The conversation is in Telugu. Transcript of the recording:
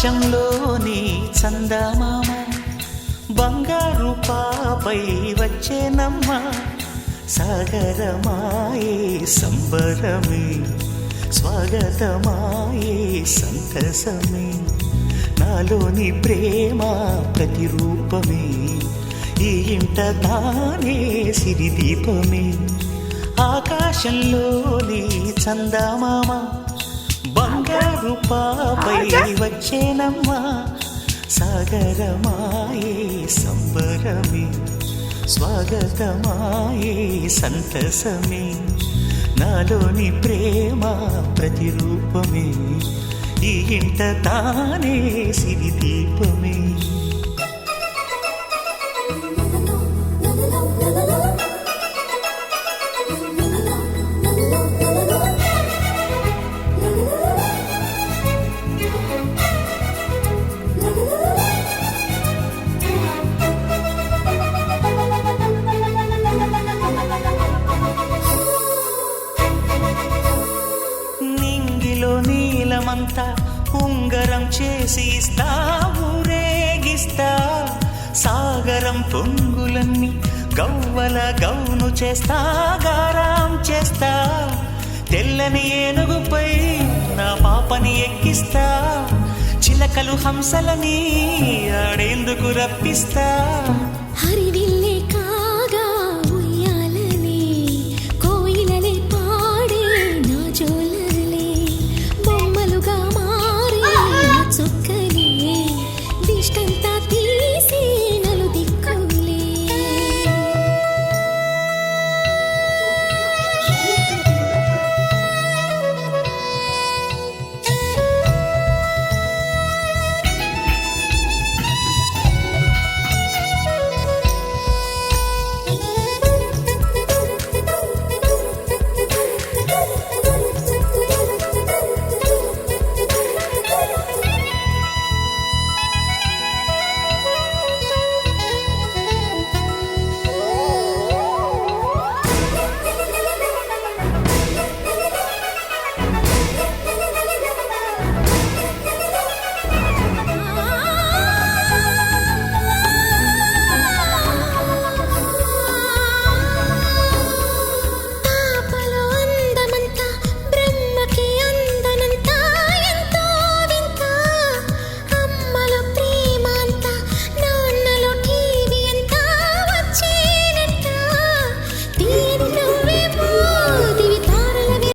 ఆకాశంలోని చందమామ బంగారు పాపై వచ్చేనమ్మ సాగరమాయే సంబరమే స్వాగతమాయే సంతసమే నాలోని ప్రేమ ప్రతిరూపమే ఈ ఇంట తానే సిరిదీపమే ఆకాశంలోని చందమామ బంగారు పాపై వచ్చేనమ్మా సాగరమాయే సంబరమే స్వాగతమాయే సంతసమే నాలోని ప్రేమ ప్రతిరూపమే ఈ ఇంట తానే సిరిదీపమే నీలమంతా ఉంగరం చేసి ఇస్తా ఊరేగిస్తా సాగరం పొంగులన్నీ గవ్వల గౌను చేస్తా గారాం చేస్తా తెల్లని ఏనుగుపై నా పాపని ఎక్కిస్తా చిలకలు హంసలని ఆడేందుకు రప్పిస్తా హరివి